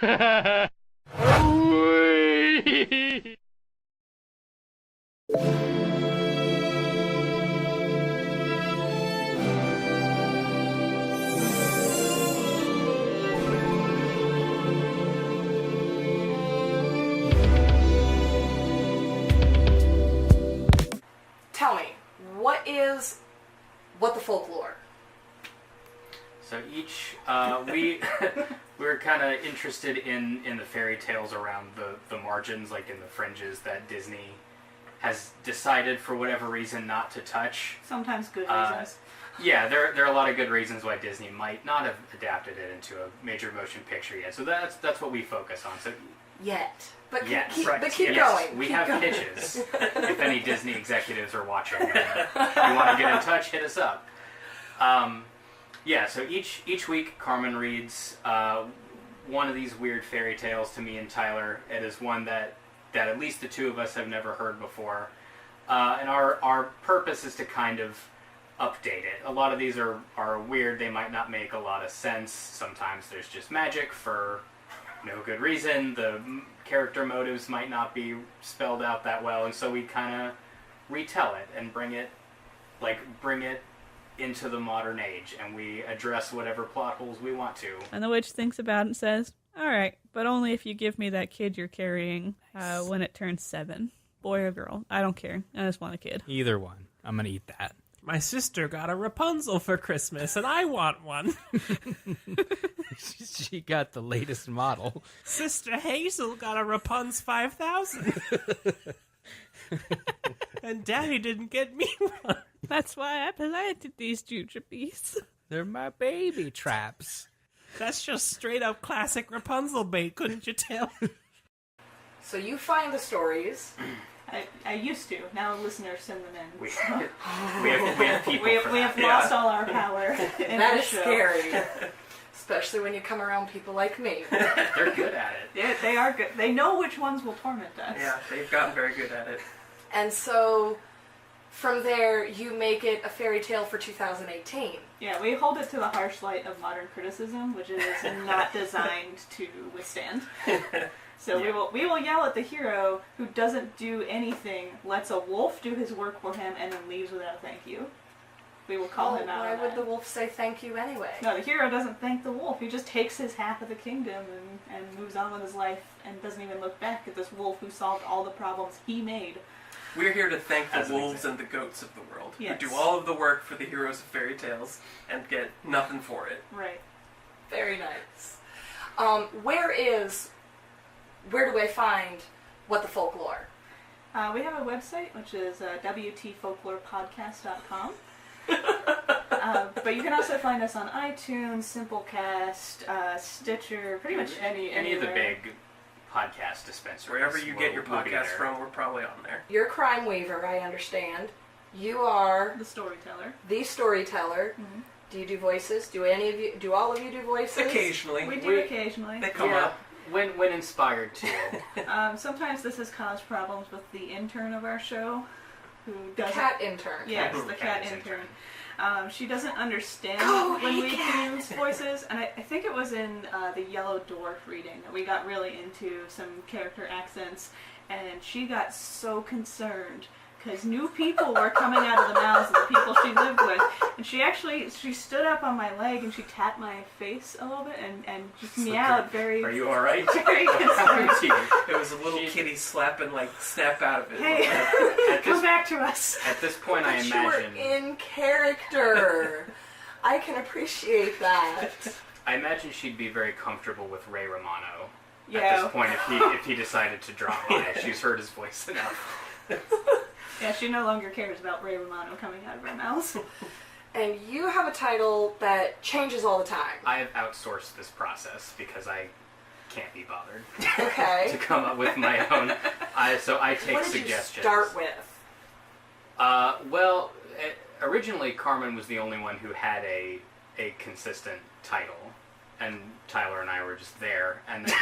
Tell me, what the folklore? So each, we were kind of interested in the fairy tales around the margins, like in the fringes that Disney has decided for whatever reason not to touch. Sometimes good reasons. Yeah, there are a lot of good reasons why Disney might not have adapted it into a major motion picture yet. So that's what we focus on. So But yes, keep going. We have pitches. If any Disney executives are watching, you want to get in touch, hit us up. So each week Carman reads one of these weird fairy tales to me and Tyler. It is one that at least the two of us have never heard before. And our purpose is to kind of update it. A lot of these are weird. They might not make a lot of sense. Sometimes there's just magic for no good reason. The character motives might not be spelled out that well, and so we kind of retell it and bring it into the modern age, and we address whatever plot holes we want to. And the witch thinks about it and says, all right, but only if you give me that kid you're carrying when it turns 7. Boy or girl, I don't care. I just want a kid. Either one. I'm going to eat that. My sister got a Rapunzel for Christmas, and I want one. She got the latest model. Sister Hazel got a Rapunzel 5000. And Daddy didn't get me one. That's why I planted these jujubes. They're my baby traps. That's just straight up classic Rapunzel bait, couldn't you tell? So you find the stories. I used to. Now listeners send them in. We have people. We have lost all our power. That is scary. Especially when you come around people like me. They're good at it. Yeah, they are good. They know which ones will torment us. Yeah, they've gotten very good at it. And so, from there, you make it a fairy tale for 2018. Yeah, we hold it to the harsh light of modern criticism, which it is not designed to withstand. So we will yell at the hero who doesn't do anything, lets a wolf do his work for him, and then leaves without a thank you. We will call him out. Why would the wolf say thank you anyway? No, the hero doesn't thank the wolf. He just takes his half of the kingdom and moves on with his life and doesn't even look back at this wolf who solved all the problems he made. We're here to thank the wolves and the goats of the world, yes, who do all of the work for the heroes of fairy tales and get nothing for it. Right. Very nice. Where do I find What the Folklore? We have a website, which is wtfolklorepodcast.com. But you can also find us on iTunes, Simplecast, Stitcher, pretty much any of the big podcast dispensaries. Wherever you get your podcast from, we're probably on there. You're a crime weaver, I understand. You are the storyteller. The storyteller. Mm-hmm. Do you do voices? Do all of you do voices? Occasionally. We do occasionally. They come up. When inspired to. Sometimes this has caused problems with the intern of our show, who doesn't. Cat intern. Yes, the cat intern. She doesn't understand when we do voices, and I think it was in the Yellow Dwarf reading that we got really into some character accents, and she got so concerned because new people were coming out of the mouths of the people she lived with, and she stood up on my leg and she tapped my face a little bit and just meowed very. Are you all right? Very concerned. It was a little kitty slapping snap out of it. Hey, come back to us. At this point, I imagine you were in character. I can appreciate that. I imagine she'd be very comfortable with Ray Romano. Yeah. At this point, if he decided to drop by, she's heard his voice enough. Yeah, she no longer cares about Ray Romano coming out of her mouth. And you have a title that changes all the time. I have outsourced this process because I can't be bothered to come up with my own. So I take suggestions. What did you start with? Originally Carman was the only one who had a consistent title, and Tyler and I were just there. And then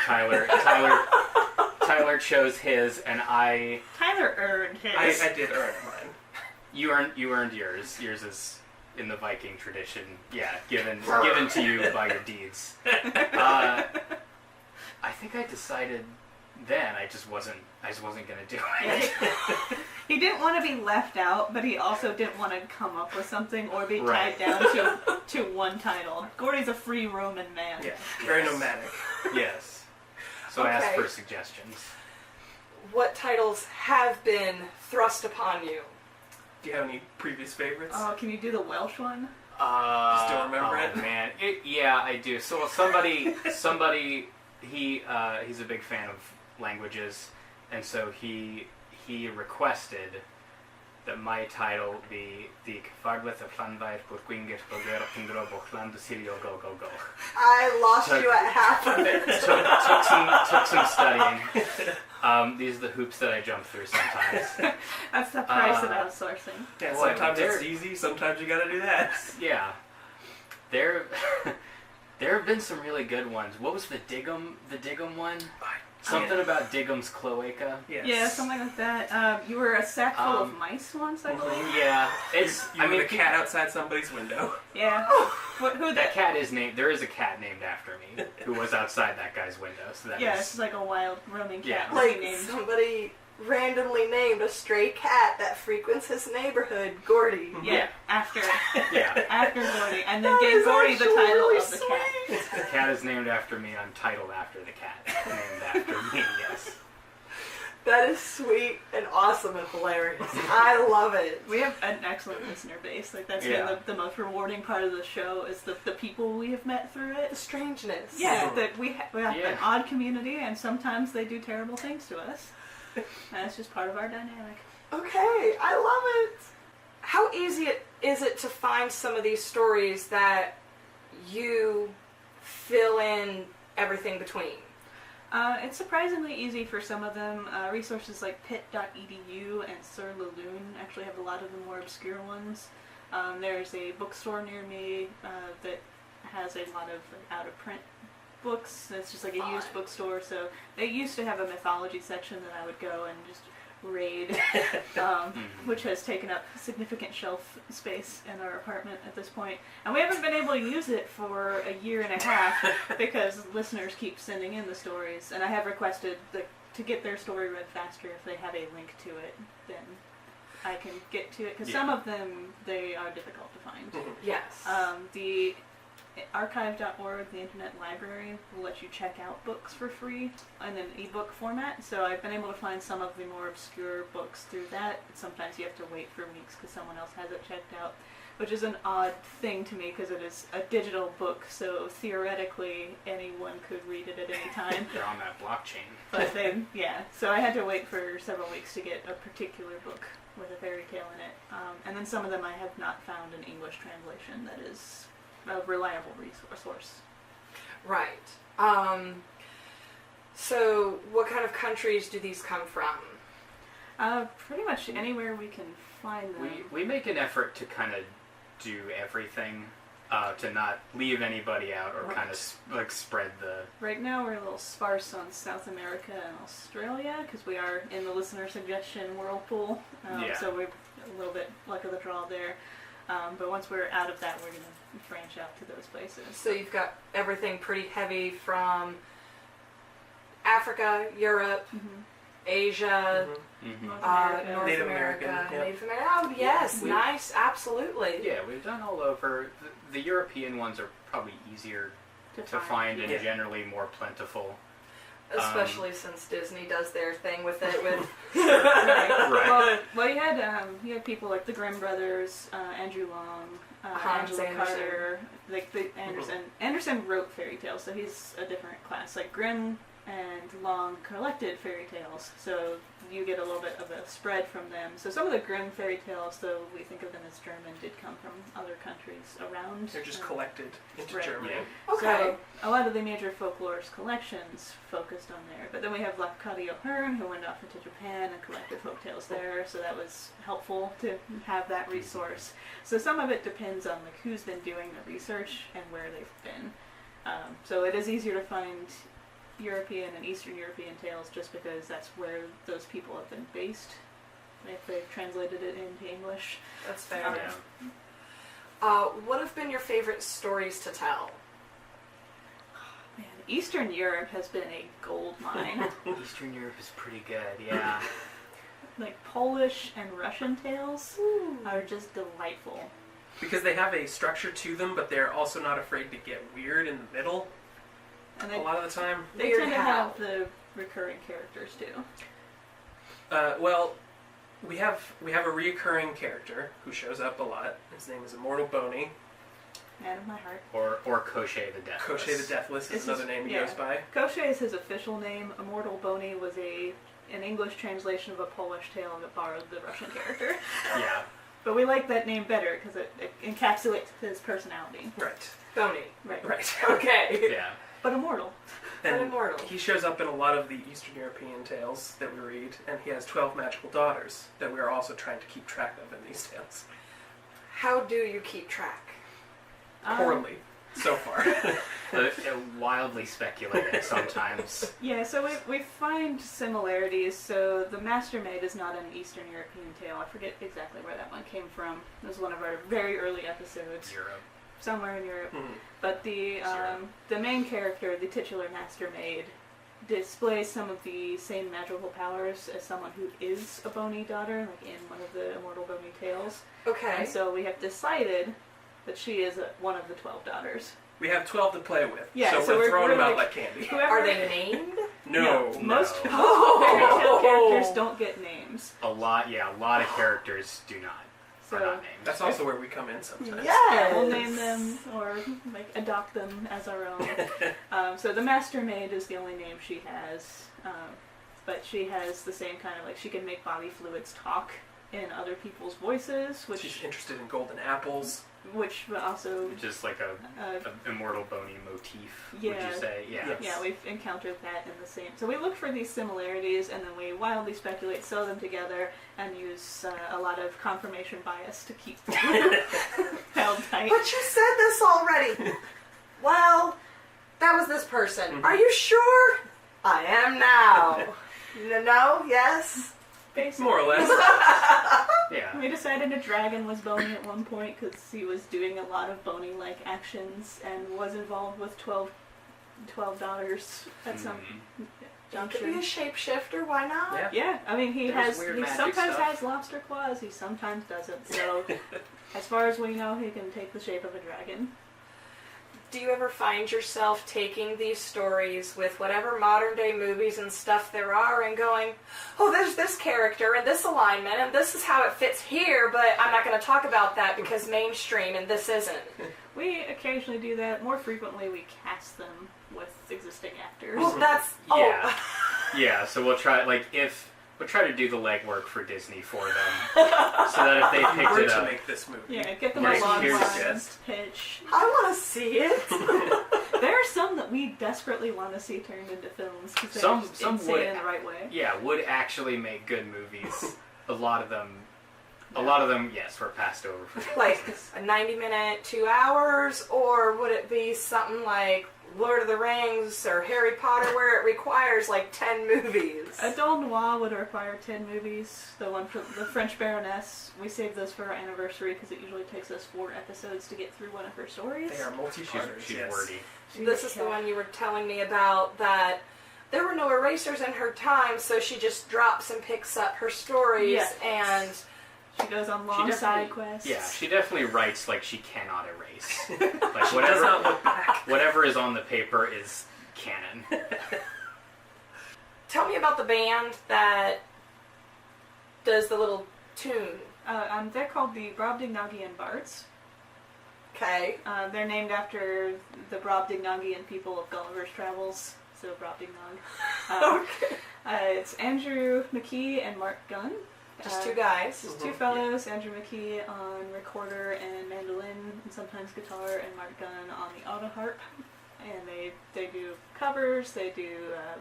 Tyler chose his, and Tyler earned his. I did earn mine. You earned yours. Yours is in the Viking tradition. Yeah, given to you by your deeds. I I think I decided then I just wasn't gonna do Yeah, it. he didn't want to be left out, but he also didn't want to come up with something or be Right. tied down to one title. Gordie's a free roaming man. Yeah, very Yes. nomadic. Yes. So I asked Okay. for suggestions. What titles have been thrust upon you? Do you have any previous favorites? Oh, can you do the Welsh one? Still remember it? Man, yeah, I do. So somebody, he's a big fan of languages, and so he requested that my title be the Kvarlet of Fanvair Burgwinget Bogera Kindro Bochland Sirio Go Go Go. I lost Took- you at half of it. Took some studying. These are the hoops that I jump through sometimes. That's the price of outsourcing. Yeah, Boy, sometimes it's there- easy, sometimes you gotta do that. Yeah, there have been some really good ones. What was the Diggum one? Something about Diggum's cloaca. Yes. Yeah, something like that. You were a sack full of Um, mice once, I believe. Yeah, it's. You I mean, were a cat outside somebody's window. Yeah. Who that that? cat is named. There is a cat named after me who was outside that guy's window. So that Yeah, is- it's like a wild roaming cat. Yeah. What's he Like named? somebody randomly named a stray cat that frequents his neighborhood, Gordie. Yeah, after yeah. Gordie, and then That gave is Gordie the actually title really of the cat. sweet. The cat is named after me. I'm titled after the cat. Named after me. Yes. That is sweet and awesome and hilarious. I love it. We have an excellent listener base. Like that's Yeah. been the most rewarding part of the show is the people we have met through The it. strangeness. Yeah, that we have an Yeah. odd community, and sometimes they do terrible things to us. And it's just part of our dynamic. Okay, I love it. How easy is it to find some of these stories that you fill in everything between? It's surprisingly easy for some of them. Resources like pit.edu and Sur La Lune actually have a lot of the more obscure ones. There's a bookstore near me that has a lot of out-of-print books. It's just like a used bookstore. So they used to have a mythology section that I would go and just raid, which has taken up significant shelf space in our apartment at this point. And we haven't been able to use it for a year and a half because listeners keep sending in the stories. And I have requested to get their story read faster if they have a link to it, then I can get to it. Because some of them, they are difficult to find. Yes. The archive.org, the internet library, will let you check out books for free in an ebook format. So I've been able to find some of the more obscure books through that. Sometimes you have to wait for weeks because someone else has it checked out, which is an odd thing to me because it is a digital book. So theoretically, anyone could read it at any time. They're on that blockchain. But then, yeah. So I had to wait for several weeks to get a particular book with a fairy tale in it. And then some of them I have not found an English translation that is a reliable resource. Right. So what kind of countries do these come from? Pretty much anywhere we can find them. We make an effort to kind of do everything, to not leave anybody out or kind of like spread the. Right now we're a little sparse on South America and Australia because we are in the listener suggestion whirlpool. So we're a little bit luck of the draw there. But once we're out of that, we're going to branch out to those places. So you've got everything pretty heavy from Africa, Europe, Asia, North North Native America, American, yep. Native America. Oh, yes, We- nice, absolutely. Yeah, we've done all over. The European ones are probably easier to find and Yeah. generally more plentiful. Especially since Disney does their thing with it. With Right. Well, you had people like the Grimm brothers, Andrew Long, Hans Angela Anderson. Carter, like the Anderson. Anderson wrote fairy tales, so he's a different class. Like Grimm and Long collected fairy tales, so you get a little bit of a spread from them. So some of the Grimm fairy tales, though we think of them as German, did come from other countries around. They're just collected into Right. Germany. Yeah. Okay. So a lot of the major folklorist collections focused on there. But then we have Lafcadio Hearn, who went off into Japan and collected folktales there, so that was helpful to have that resource. So some of it depends on like who's been doing the research and where they've been. So it is easier to find European and Eastern European tales just because that's where those people have been based, if they've translated it into English. That's fair. Yeah. What have been your favorite stories to tell? Man, Eastern Europe has been a gold mine. Eastern Europe is pretty good, yeah. Like Polish and Russian tales are just delightful. Because they have a structure to them, but they're also not afraid to get weird in the middle. And A lot of the time. they Weird tend to how? have the recurring characters too. Well, we have a reoccurring character who shows up a lot. His name is Immortal Boney. Man of my heart. Or Koshe the Deathless. Koshe the Deathless is another name he goes by. Koshe is his official name. Immortal Boney was an English translation of a Polish tale that borrowed the Russian character. Yeah. But we like that name better because it encapsulates his personality. Right. Boney. Right. Okay. Yeah. But immortal. But And immortal. he shows up in a lot of the Eastern European tales that we read, and he has 12 magical daughters that we are also trying to keep track of in these tales. How do you keep track? Poorly, so far. Wildly speculative sometimes. Yeah, so we find similarities. So the Mastermaid is not an Eastern European tale. I forget exactly where that one came from. It was one of our very early episodes. Europe. Somewhere in Europe. Mhm. But the main character, the titular Mastermaid, displays some of the same magical powers as someone who is a Boney daughter, like in one of the Immortal Boney tales. Okay. And so we have decided that she is one of the 12 daughters. We have 12 to play with, Yeah, so so we're throwing them out like- like candy. Whoever, Are they named? No. most Oh. fairy tale characters don't get names. A lot of characters do not. Are So not named. That's also where we come in sometimes. Yes. we'll name them or like adopt them as our own. So the Mastermaid is the only name she has, but she has the same kind of like she can make body fluids talk in other people's voices, She's which interested in golden apples. also Just like a immortal Boney motif, would Yeah. you say? Yeah. Yes. yeah, we've encountered that in the same. So we look for these similarities, and then we wildly speculate, sew them together, and use a lot of confirmation bias to keep held tight. But you said this already. Well, that was this person. Mhm. Are you sure? I am now. No? Yes? Basically. More or less. Yeah. We decided a dragon was Boney at one point because he was doing a lot of Boney-like actions and was involved with 12 daughters at some Mhm. Could be a junction. shapeshifter, why not? Yeah. Yeah, I mean he There's weird he magic sometimes stuff. has lobster claws, he sometimes doesn't. So as far as we know, he can take the shape of a dragon. Do you ever find yourself taking these stories with whatever modern day movies and stuff there are and going, oh, there's this character and this alignment and this is how it fits here, but I'm not going to talk about that because mainstream and this isn't? We occasionally do that. More frequently, we cast them with existing actors. Well, that's... Yeah. Oh. Yeah, so we'll try we'll try to do the legwork for Disney for them. So that if they If you picked were it to up. make this movie. Yeah, get them Right, a long here's a line, guest. pitch. I want to see it. There are some that we desperately want to see turned into films because they're Some just insane would- in the right way. Yeah, would actually make good movies. A lot of them, yes, were passed over for Like a 90-minute, 2 hours, or would it be something like Lord of the Rings or Harry Potter where it requires like 10 movies? A Dole Noir would require 10 movies. The one for the French Baroness, we saved those for our anniversary because it usually takes us 4 episodes to get through one of her stories. They are multi-parters, She's yes. wordy. This is the one you were telling me about, that there were no erasers in her time, so she just drops and picks up her stories, Yes. and She goes on long side quests. Yeah, she definitely writes like she cannot erase. Like Does whatever, not look back. whatever is on the paper is canon. tell me about the band that does the little tune. They're called the Brobdingnagian Bards. Okay. They're named after the Brobdingnagian people of Gulliver's Travels, so Brobdingnog. It's Andrew McKee and Mark Gunn. Just 2 guys. Just 2 fellows, Andrew McKee on recorder and mandolin, and sometimes guitar, and Mark Gunn on the auto harp. And they do covers, they do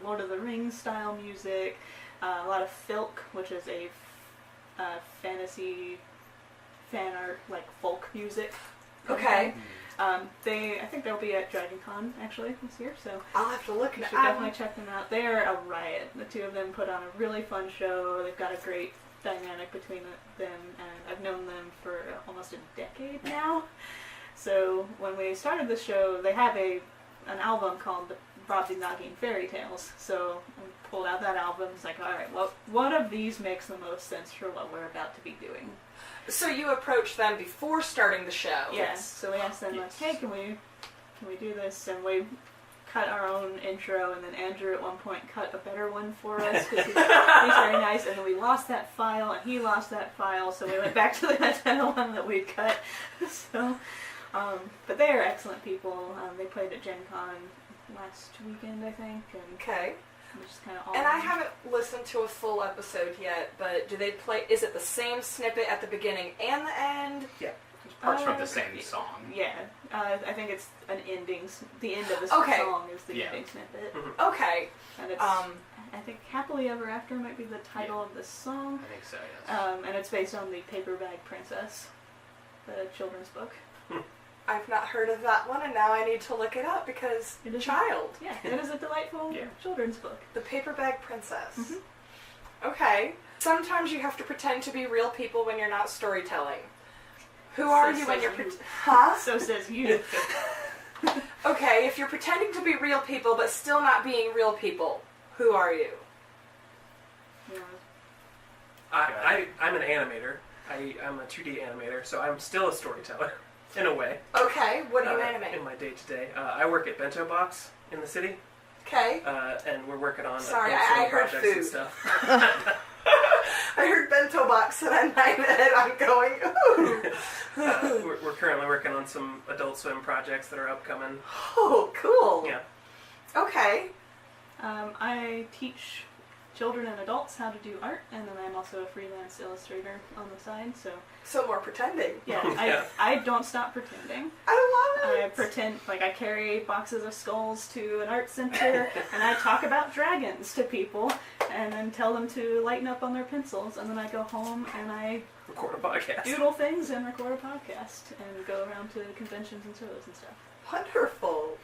Lord of the Rings style music, a lot of filk, which is a fantasy fan art, like folk music. Okay. I think they'll be at Dragon Con actually this year, so I'll have to look you at should definitely check them out. They're a riot. The 2 of them put on a really fun show. They've got a great dynamic between them, and I've known them for almost a decade now. So when we started the show, they have an album called Bob the Knocking Fairy Tales. So I pulled out that album. It's like, all right, what of these makes the most sense for what we're about to be doing? So you approached them before starting the show. Yes. So we asked them, like, hey, can we do this? And we cut our own intro, and then Andrew at one point cut a better one for us because he's very nice. And then we lost that file, and he lost that file, so we went back to the one that we'd cut. So, but they are excellent people. They played at Gen Con last weekend, I think, and Okay. we just kind of all. And I haven't listened to a full episode yet, but do they play? Is it the same snippet at the beginning and the end? Parts from the same song. Yeah, I think it's an ending. The end of the Okay. song is the Yeah. ending snippet, Okay. and it's. I think "Happily Ever After" might be the title of this song, I think so, yes. and it's based on the Paper Bag Princess, the children's book. I've not heard of that one, and now I need to look it up because It is child. Yeah, it is a delightful Yeah. children's book. The Paper Bag Princess. Mhm. Okay. Sometimes you have to pretend to be real people when you're not storytelling. Who are So you when says you're you. Huh? So says you. Okay, if you're pretending to be real people but still not being real people, who are you? I'm an animator. I'm a 2D animator, so I'm still a storyteller, in a way. Okay, what do you animate? In my day-to-day. I work at Bento Box in the city, Okay. and we're working on Sorry, some I heard projects and food. stuff. I heard bento box and I'm going, ooh. We're currently working on some Adult Swim projects that are upcoming. Oh, cool. Yeah. Okay. I teach children and adults how to do art, and then I'm also a freelance illustrator on the side. So more pretending. yeah, Yeah. I don't stop pretending. I love I it. pretend, like I carry boxes of skulls to an art center, and I talk about dragons to people, and then tell them to lighten up on their pencils, and then I go home and I Record a podcast. doodle things and record a podcast, and go around to conventions and shows and stuff. Wonderful.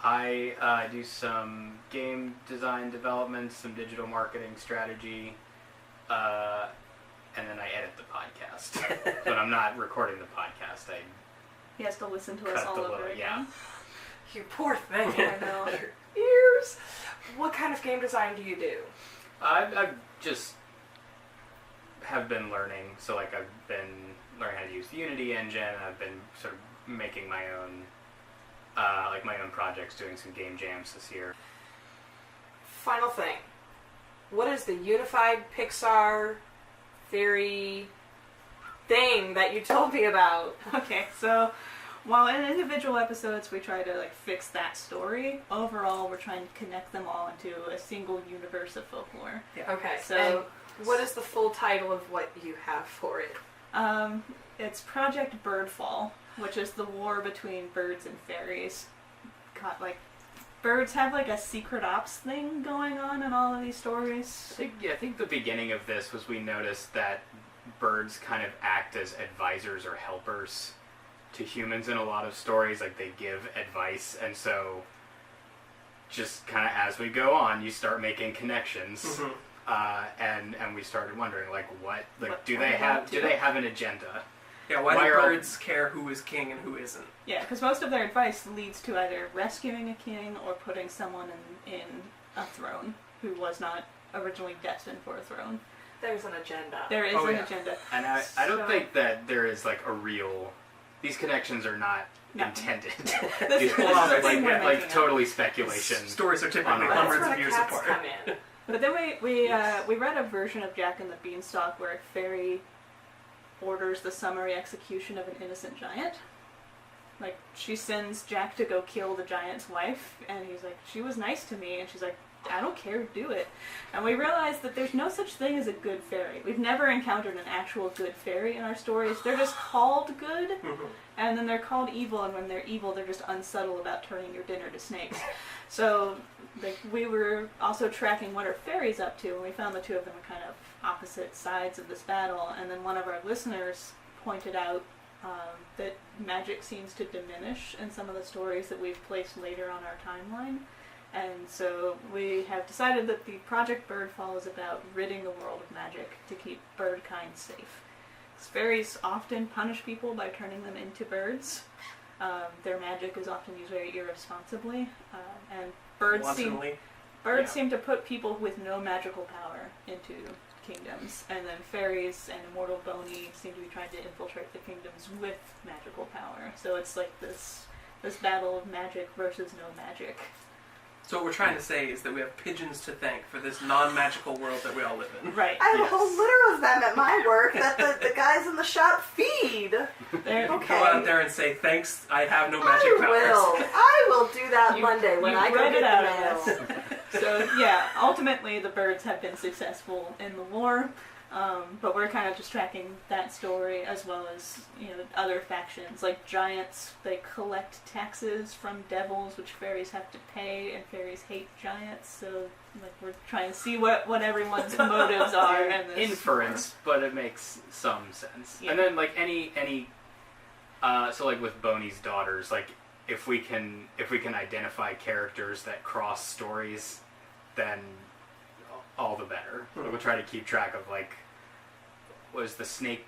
I do some game design development, some digital marketing strategy, and then I edit the podcast. But I'm not recording the podcast. He has to listen to us Cut all the over load, again. yeah. You poor thing. I know. Your ears. What kind of game design do you do? I've just have been learning. So like I've been learning how to use the Unity engine. And I've been sort of making my own, my own projects, doing some game jams this year. Final thing. What is the unified Pixar theory thing that you told me about? Okay, so while in individual episodes we try to fix that story, overall we're trying to connect them all into a single universe of folklore. Okay, So- and what is the full title of what you have for it? It's Project Birdfall, which is the war between birds and fairies. Birds have a secret ops thing going on in all of these stories. I think the beginning of this was we noticed that birds kind of act as advisors or helpers to humans in a lot of stories. Like they give advice, and so just kind of as we go on, you start making connections. Mhm. And we started wondering what do are they they have? up to? Do they have an agenda? Yeah, why Why do are all- birds care who is king and who isn't? Yeah, because most of their advice leads to either rescuing a king or putting someone in a throne who was not originally destined for a throne. There's an agenda. There is Oh, an yeah. agenda. And I don't So- think that there is a real. These connections are not No. intended. This These is are the thing we're making up. totally speculation. Stories are typically On the- That's hundreds where of the years cats apart. come in. But then we read a version of Jack and the Beanstalk where a fairy orders the summary execution of an innocent giant. She sends Jack to go kill the giant's wife, and he's like, she was nice to me, and she's like, I don't care, do it. And we realized that there's no such thing as a good fairy. We've never encountered an actual good fairy in our stories. They're just called good, and then they're called evil, and when they're evil, they're just unsubtle about turning your dinner to snakes. So, we were also tracking what are fairies up to, and we found the two of them were kind of opposite sides of this battle, and then one of our listeners pointed out that magic seems to diminish in some of the stories that we've placed later on our timeline. And so we have decided that the Project Birdfall is about ridding the world of magic to keep birdkind safe. Fairies often punish people by turning them into birds, Their magic is often used very irresponsibly, and birds Wantonly. seem to put people with no magical power into kingdoms, and then fairies and immortal Boney seem to be trying to infiltrate the kingdoms with magical power. So it's like this battle of magic versus no magic. So what we're trying to say is that we have pigeons to thank for this non-magical world that we all live in. Right. I have Yes. a whole litter of them at my work that the guys in the shop feed. There- Okay. Go out there and say, thanks, I have no magic powers. I will do that You- Monday when you I go read get it out the of mail. So yeah, ultimately the birds have been successful in the war, but we're kind of just tracking that story as well as other factions like giants. They collect taxes from devils, which fairies have to pay, and fairies hate giants. So like we're trying to see what everyone's motives are in this Inference, but it makes some sense. Yeah. And then like any so like with Boney's daughters, like if we can identify characters that cross stories, then all the better. We'll try to keep track of like was the snake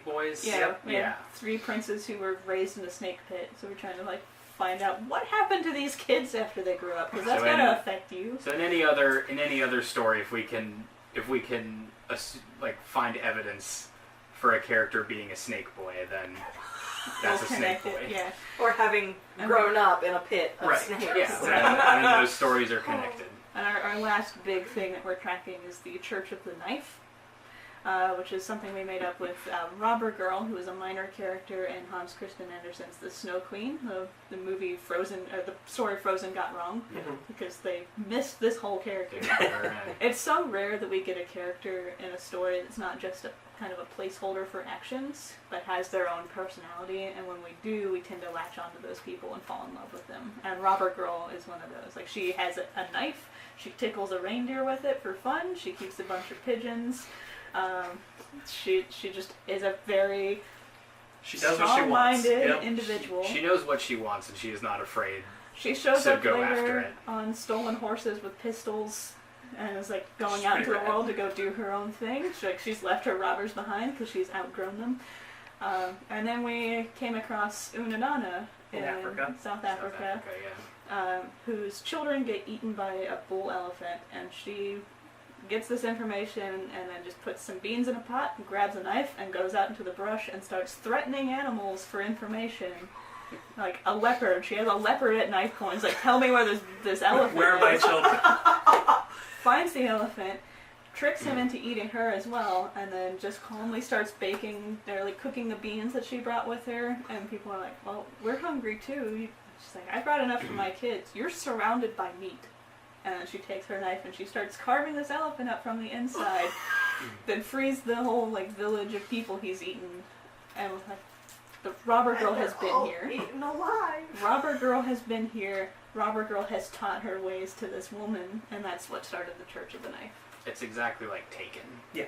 boys. Yeah, Yep. we had Yeah. 3 princes who were raised in a snake pit, so we're trying to like find out what happened to these kids after they grew up, because that's So gonna any- affect you. So in any other story, if we can like find evidence for a character being a snake boy, then that's a We'll snake connect it, boy. yeah. Or having grown up in a pit of Right. snakes. Yeah, and those stories are connected. And our last big thing that we're tracking is the Church of the Knife, which is something we made up with Robber Girl, who is a minor character in Hans Christian Andersen's The Snow Queen. The movie Frozen, or the story Frozen got wrong because they missed this whole character. It's so rare that we get a character in a story that's not just a kind of a placeholder for actions, but has their own personality, and when we do, we tend to latch onto those people and fall in love with them. And Robber Girl is one of those. Like, she has a knife, she tickles a reindeer with it for fun, she keeps a bunch of pigeons. She just is a very She does what she wants. strong-minded Yep. individual. She knows what she wants, and she is not afraid. She shows So up go after later it. on stolen horses with pistols and is like going She's out into the pretty rad. world to go do her own thing. She's left her robbers behind because she's outgrown them. And then we came across Unadana In Africa. South Africa, whose children get eaten by a bull elephant, and she gets this information and then just puts some beans in a pot and grabs a knife and goes out into the brush and starts threatening animals for information. Like a leopard. She has a leopard at knife points. Like, tell me where this elephant Where are my is. children? Finds the elephant, tricks him into eating her as well, and then just calmly starts baking, or like cooking the beans that she brought with her. And people are like, well, we're hungry too. She's like, I brought enough for my kids. You're surrounded by meat. And then she takes her knife and she starts carving this elephant up from the inside. Then frees the whole like village of people he's eaten. And like, the Robber Girl has been here. Eaten alive. Robber Girl has been here. Robber Girl has taught her ways to this woman, and that's what started the Church of the Knife. It's exactly like Taken. Okay.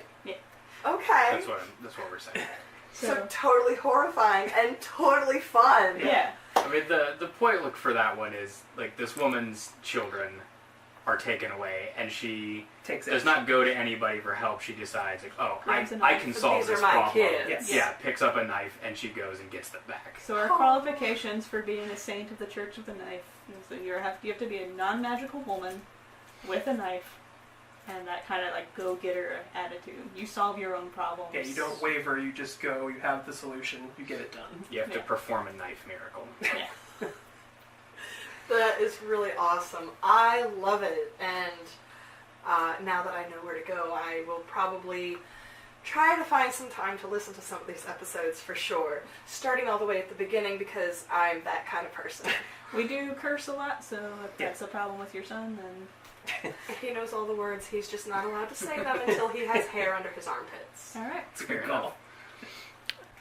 That's what we're saying. So totally horrifying and totally fun. Yeah. I mean, the point look for that one is like this woman's children are taken away, and she Takes does action. not go to anybody for help. She decides, like, oh, Grabs a I knife. can These solve are this my problem. kids. Yes. Yeah, picks up a knife and she goes and gets them back. So our qualifications for being a saint of the Church of the Knife is that you have to be a non-magical woman with a knife, and that kind of like go-getter attitude. You solve your own problems. Yeah, you don't waver, you just go, you have the solution, you get it done. You have to Yeah. perform a knife miracle. Yeah. That is really awesome. I love it, and now that I know where to go, I will probably try to find some time to listen to some of these episodes for sure. Starting all the way at the beginning because I'm that kind of person. We do curse a lot, so if that's a problem with your son, then If he knows all the words, he's just not allowed to say them until he has hair under his armpits. all right. It's a Fair good enough. call.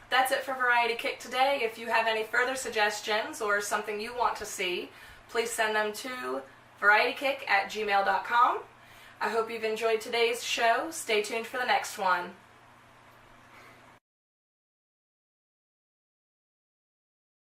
That's it for Variety Kick today. If you have any further suggestions or something you want to see, please send them to varietykick@gmail.com. I hope you've enjoyed today's show. Stay tuned for the next one.